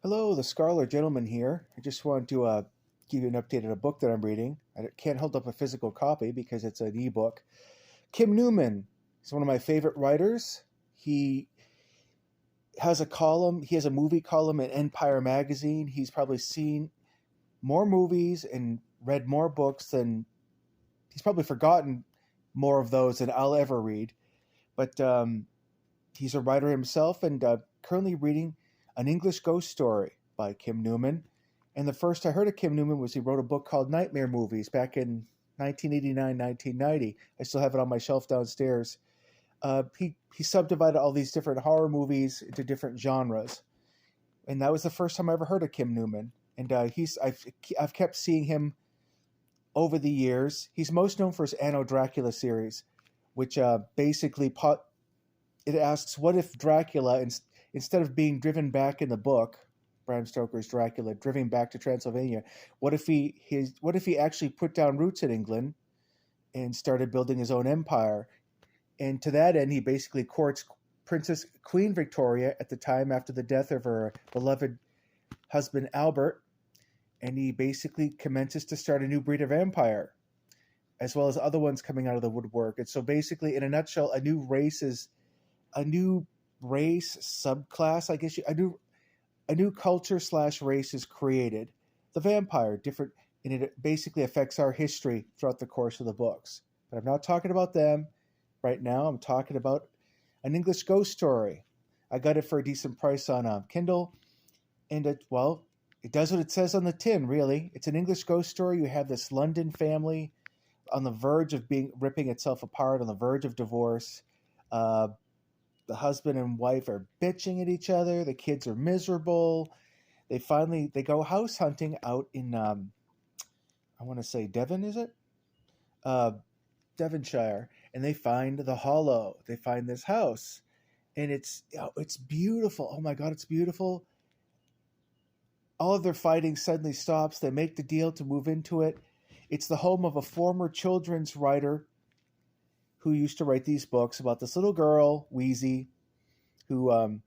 Hello, the TheScholarGentleman here. I just wanted to give you an update on a book that I'm reading. I can't hold up a physical copy because it's an ebook. Kim Newman is one of my favorite writers. He has a column, he has a movie column in Empire magazine. He's probably seen more movies and read more books than he's probably forgotten more of those than I'll ever read. But he's a writer himself and currently reading An English Ghost Story by Kim Newman. And the first I heard of Kim Newman was he wrote a book called Nightmare Movies back in 1989, 1990. I still have it on my shelf downstairs. He subdivided all these different horror movies into different genres. And that was the first time I ever heard of Kim Newman. And I've kept seeing him over the years. He's most known for his Anno Dracula series, which basically it asks, what if Dracula, instead of being driven back in the book, Bram Stoker's Dracula, driven back to Transylvania, what if he actually put down roots in England and started building his own empire? And to that end, he basically courts Queen Victoria at the time after the death of her beloved husband Albert, and he basically commences to start a new breed of empire, as well as other ones coming out of the woodwork. And so basically, in a nutshell, a new race subclass, I guess, a new culture / race is created. The vampire, different, and it basically affects our history throughout the course of the books. But I'm not talking about them right now. I'm talking about An English Ghost Story. I got it for a decent price on Kindle, and it does what it says on the tin, really. It's an English ghost story. You have this London family on the verge of ripping itself apart, on the verge of divorce. The husband and wife are bitching at each other. The kids are miserable. They go house hunting out in I want to say Devon, is it? Devonshire, and they find the Hollow. They find this house, and it's beautiful. Oh my God, it's beautiful. All of their fighting suddenly stops. They make the deal to move into it. It's the home of a former children's writer who used to write these books about this little girl, Wheezy, who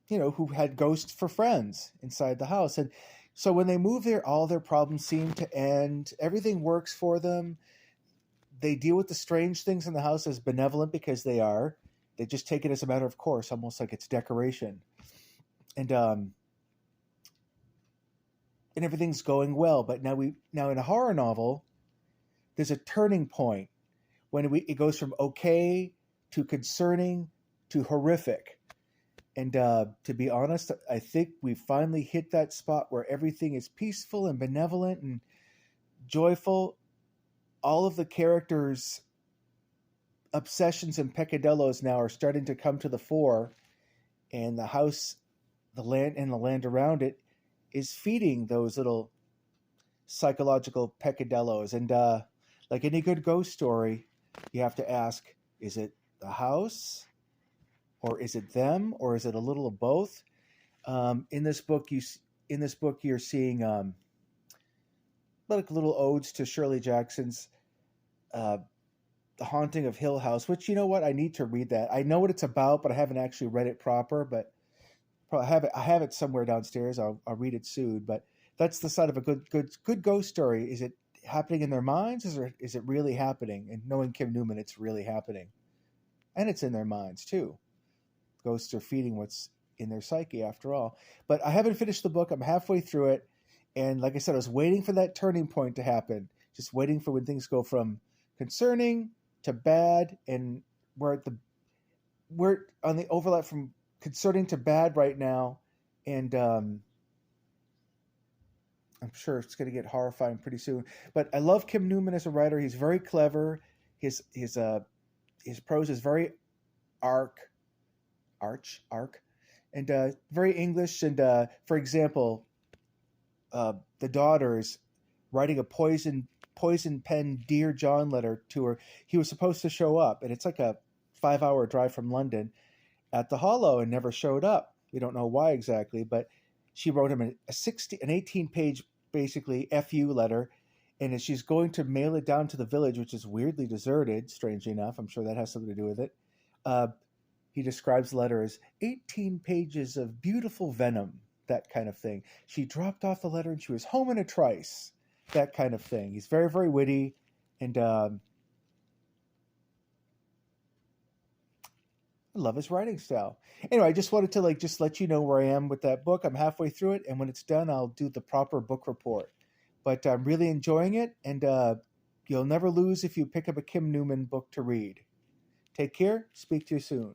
who had ghosts for friends inside the house. And so when they move there, all their problems seem to end. Everything works for them. They deal with the strange things in the house as benevolent because they are. They just take it as a matter of course, almost like it's decoration. And everything's going well. But now in a horror novel, there's a turning point when it goes from okay to concerning to horrific. And to be honest, I think we finally hit that spot where everything is peaceful and benevolent and joyful. All of the characters' obsessions and peccadillos now are starting to come to the fore, and the house, the land, and the land around it is feeding those little psychological peccadillos. And like any good ghost story, you have to ask, is it the house? Or is it them? Or is it a little of both? In this book, you're seeing like little odes to Shirley Jackson's The Haunting of Hill House, which, you know what, I need to read that. I know what it's about, but I haven't actually read it proper. But I have it somewhere downstairs. I'll read it soon. But that's the side of a good ghost story. Is it happening in their minds? Is it really happening? And knowing Kim Newman, it's really happening, and it's in their minds too. Ghosts are feeding what's in their psyche, after all. But I haven't finished the book. I'm halfway through it, and like I said, I was waiting for that turning point to happen. Just waiting for when things go from concerning to bad, and we're on the overlap from concerning to bad right now, and I'm sure it's going to get horrifying pretty soon. But I love Kim Newman as a writer. He's very clever. His prose is very arc, and very English. And for example, the daughter is writing a poison pen Dear John letter to her. He was supposed to show up, and it's like a 5-hour drive from London, at the Hollow, and never showed up. We don't know why exactly, but she wrote him an 18-page basically FU letter, and as she's going to mail it down to the village, which is weirdly deserted, strangely enough, I'm sure that has something to do with it. He describes the letter as 18 pages of beautiful venom, that kind of thing. She dropped off the letter and she was home in a trice, that kind of thing. He's very, very witty, and I love his writing style. Anyway, I just wanted to just let you know where I am with that book. I'm halfway through it, and when it's done, I'll do the proper book report. But I'm really enjoying it, and you'll never lose if you pick up a Kim Newman book to read. Take care. Speak to you soon.